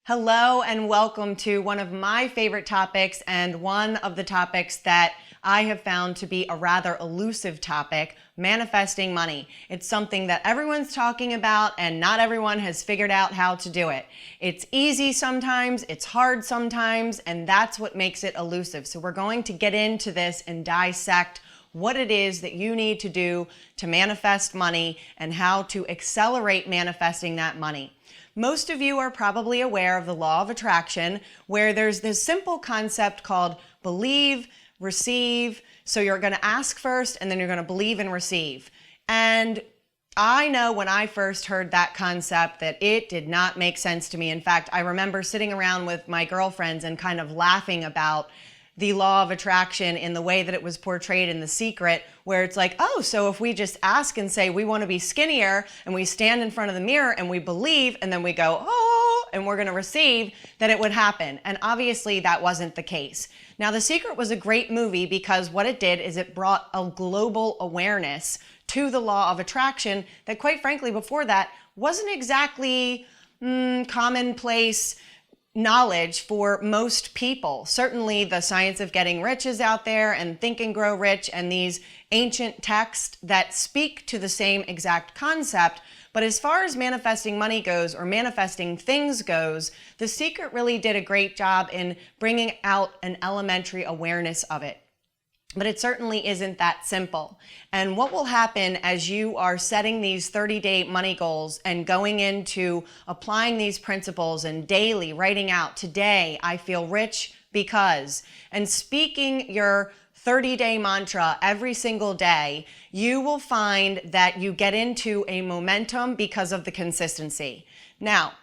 Hello and welcome to one of my favorite topics and one of the topics that I have found to be a rather elusive topic, manifesting money. It's something that everyone's talking about and not everyone has figured out how to do it. It's easy sometimes, it's hard sometimes, and that's what makes it elusive. So we're going to get into this and dissect what it is that you need to do to manifest money and how to accelerate manifesting that money. Most of you are probably aware of the law of attraction, where there's this simple concept called believe, receive. So you're going to ask first and then you're going to believe and receive. And I know when I first heard that concept that it did not make sense to me. In fact, I remember sitting around with my girlfriends and kind of laughing about the law of attraction in the way that it was portrayed in The Secret, where it's like, oh, so if we just ask and say we want to be skinnier and we stand in front of the mirror and we believe and then we go, oh, and we're going to receive, that it would happen. And obviously that wasn't the case. Now, The Secret was a great movie because what it did is it brought a global awareness to the law of attraction that, quite frankly, before that wasn't exactly commonplace knowledge for most people. Certainly the science of getting rich is out there, and Think and Grow Rich, and these ancient texts that speak to the same exact concept. But as far as manifesting money goes, or manifesting things goes, The Secret really did a great job in bringing out an elementary awareness of it. But it certainly isn't that simple. And what will happen as you are setting these 30-day money goals and going into applying these principles and daily writing out, today I feel rich because, and speaking your 30-day mantra every single day, you will find that you get into a momentum because of the consistency. Now,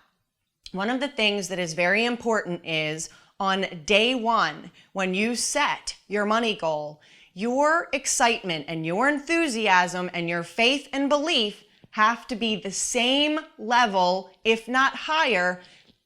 one of the things that is very important is on day one, when you set your money goal, your excitement and your enthusiasm and your faith and belief have to be the same level, if not higher,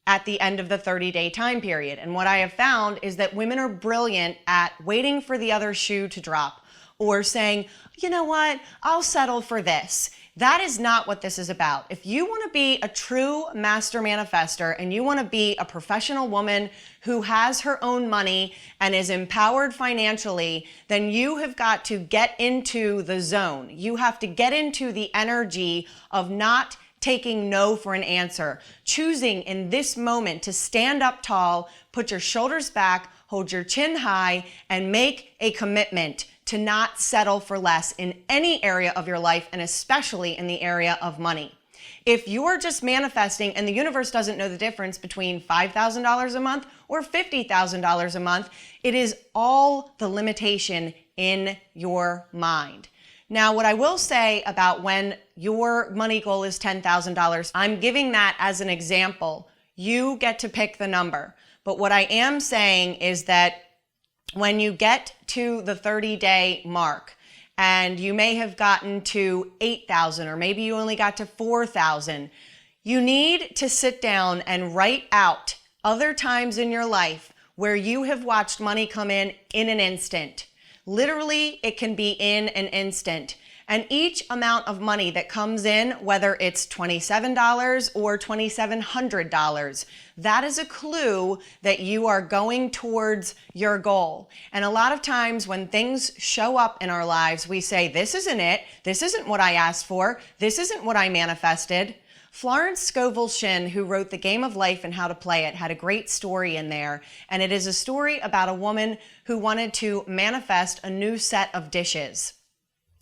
at the end of the 30-day time period. And what I have found is that women are brilliant at waiting for the other shoe to drop or saying, you know what, I'll settle for this. That is not what this is about. If you want to be a true master manifester and you want to be a professional woman who has her own money and is empowered financially, then you have got to get into the zone. You have to get into the energy of not taking no for an answer, choosing in this moment to stand up tall, put your shoulders back, hold your chin high, and make a commitment to not settle for less in any area of your life, and especially in the area of money. If you're just manifesting and the universe doesn't know the difference between $5,000 a month or $50,000 a month, it is all the limitation in your mind. Now, what I will say about when your money goal is $10,000, I'm giving that as an example. You get to pick the number. But what I am saying is that when you get to the 30-day mark and you may have gotten to 8,000 or maybe you only got to 4,000, you need to sit down and write out other times in your life where you have watched money come in an instant. Literally, it can be in an instant. And each amount of money that comes in, whether it's $27 or $2,700, that is a clue that you are going towards your goal. And a lot of times when things show up in our lives, we say, this isn't it. This isn't what I asked for. This isn't what I manifested. Florence Scovel Shinn, who wrote The Game of Life and How to Play It, had a great story in there. And it is a story about a woman who wanted to manifest a new set of dishes.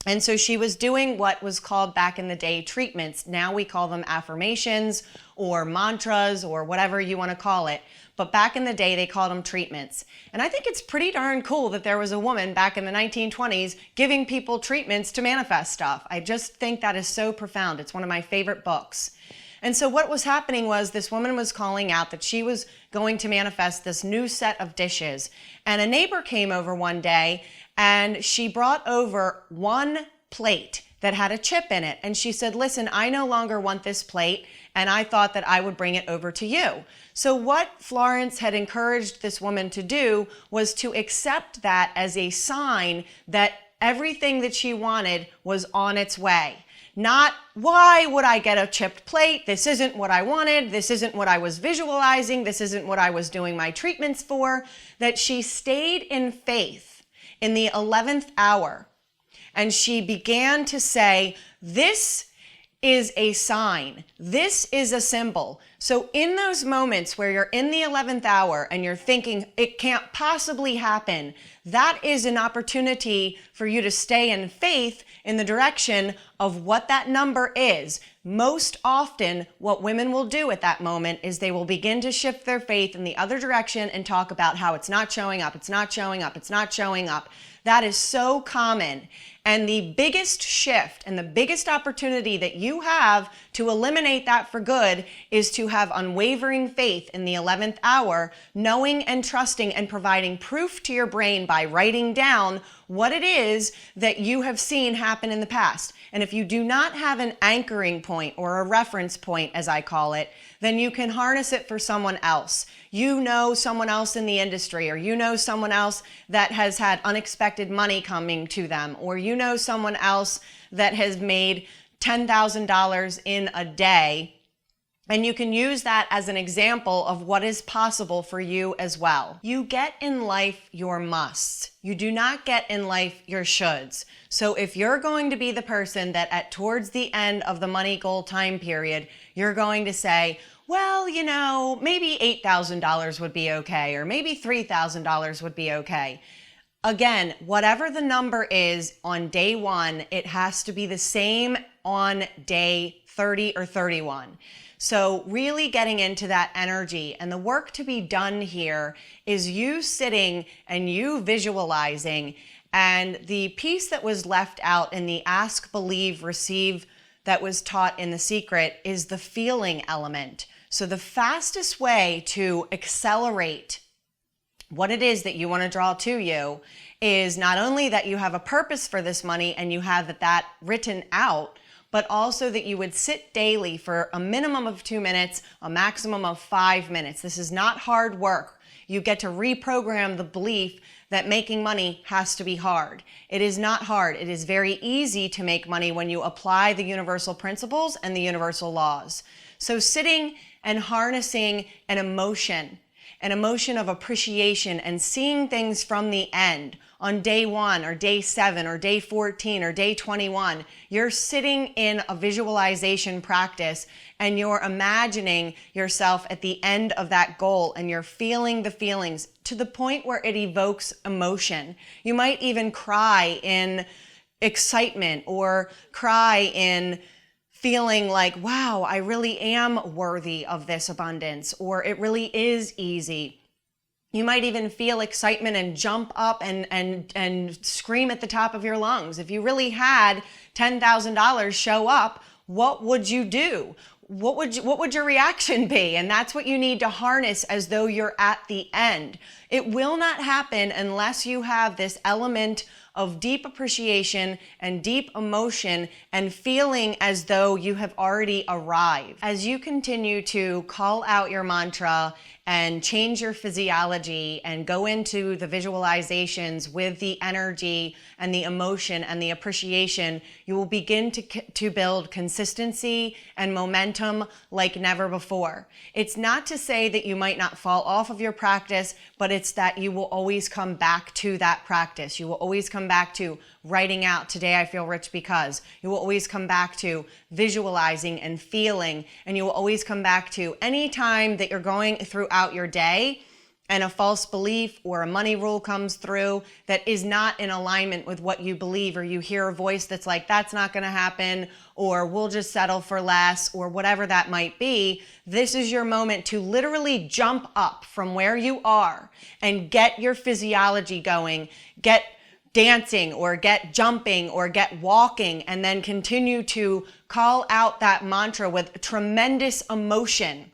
And so she was doing what was called back in the day treatments. Now we call them affirmations or mantras or whatever you want to call it. But back in the day, they called them treatments. And I think it's pretty darn cool that there was a woman back in the 1920s giving people treatments to manifest stuff. I just think that is so profound. It's one of my favorite books. And so what was happening was this woman was calling out that she was going to manifest this new set of dishes. And a neighbor came over one day and she brought over one plate that had a chip in it. And she said, listen, I no longer want this plate, and I thought that I would bring it over to you. So what Florence had encouraged this woman to do was to accept that as a sign that everything that she wanted was on its way. Not, why would I get a chipped plate? This isn't what I wanted. This isn't what I was visualizing. This isn't what I was doing my treatments for. That she stayed in faith in the 11th hour. And she began to say, this is a sign. This is a symbol. So in those moments where you're in the 11th hour and you're thinking it can't possibly happen, that is an opportunity for you to stay in faith in the direction of what that number is. Most often, what women will do at that moment is they will begin to shift their faith in the other direction and talk about how it's not showing up, it's not showing up, it's not showing up. That is so common. And the biggest shift and the biggest opportunity that you have to eliminate that for good is to have unwavering faith in the 11th hour, knowing and trusting and providing proof to your brain by writing down what it is that you have seen happen in the past. And if you do not have an anchoring point or a reference point, as I call it, then you can harness it for someone else. You know someone else in the industry, or you know someone else that has had unexpected money coming to them, or you know someone else that has made $10,000 in a day. And you can use that as an example of what is possible for you as well. You get in life your musts. You do not get in life your shoulds. So if you're going to be the person that towards the end of the money goal time period, you're going to say, well, you know, maybe $8,000 would be okay, or maybe $3,000 would be okay. Again, whatever the number is on day one, it has to be the same on day 30 or 31. So really getting into that energy, and the work to be done here is you sitting and you visualizing. And the piece that was left out in the ask, believe, receive that was taught in The Secret is the feeling element. So the fastest way to accelerate what it is that you want to draw to you is not only that you have a purpose for this money and you have that written out, but also that you would sit daily for a minimum of 2 minutes, a maximum of 5 minutes. This is not hard work. You get to reprogram the belief that making money has to be hard. It is not hard. It is very easy to make money when you apply the universal principles and the universal laws. So sitting and harnessing an emotion of appreciation and seeing things from the end on day 1 or day 7 or day 14 or day 21, you're sitting in a visualization practice and you're imagining yourself at the end of that goal and you're feeling the feelings to the point where it evokes emotion. You might even cry in excitement or cry in feeling like, wow, I really am worthy of this abundance, or it really is easy. You might even feel excitement and jump up and scream at the top of your lungs. If you really had $10,000 show up, what would you do? What would your reaction be? And that's what you need to harness as though you're at the end. It will not happen unless you have this element of deep appreciation and deep emotion and feeling as though you have already arrived. As you continue to call out your mantra and change your physiology and go into the visualizations with the energy and the emotion and the appreciation, you will begin to build consistency and momentum like never before. It's not to say that you might not fall off of your practice, but it's that you will always come back to that practice. You will always come back to writing out, today I feel rich because. You will always come back to visualizing and feeling, and you will always come back to any time that you're going throughout your day and a false belief or a money rule comes through that is not in alignment with what you believe, or you hear a voice that's like, that's not going to happen, or we'll just settle for less, or whatever that might be. This is your moment to literally jump up from where you are and get your physiology going, get dancing or get jumping or get walking, and then continue to call out that mantra with tremendous emotion.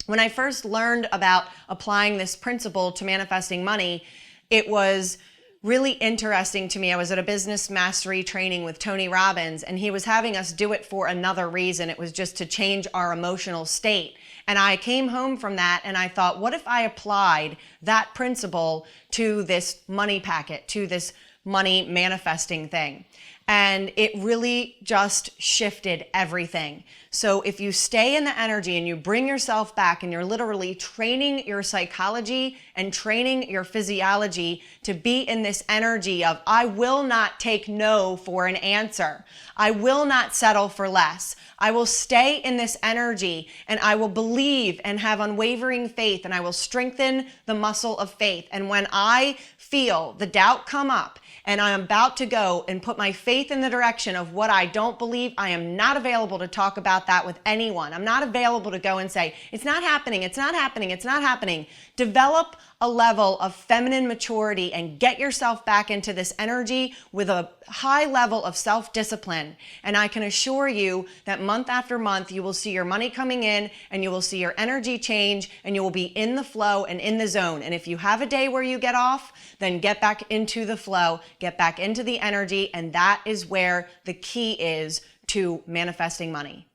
When I first learned about applying this principle to manifesting money, it was really interesting to me. I was at a business mastery training with Tony Robbins, and he was having us do it for another reason. It was just to change our emotional state. And I came home from that and I thought, what if I applied that principle to this money packet, to this money manifesting thing? And it really just shifted everything. So if you stay in the energy and you bring yourself back and you're literally training your psychology and training your physiology to be in this energy of, I will not take no for an answer. I will not settle for less. I will stay in this energy and I will believe and have unwavering faith, and I will strengthen the muscle of faith. And when I feel the doubt come up and I'm about to go and put my faith in the direction of what I don't believe, I am not available to talk about that with anyone. I'm not available to go and say, it's not happening, it's not happening, it's not happening. Develop a level of feminine maturity and get yourself back into this energy with a high level of self-discipline. And I can assure you that month after month, you will see your money coming in and you will see your energy change and you will be in the flow and in the zone. And if you have a day where you get off, then get back into the flow, get back into the energy. And that is where the key is to manifesting money.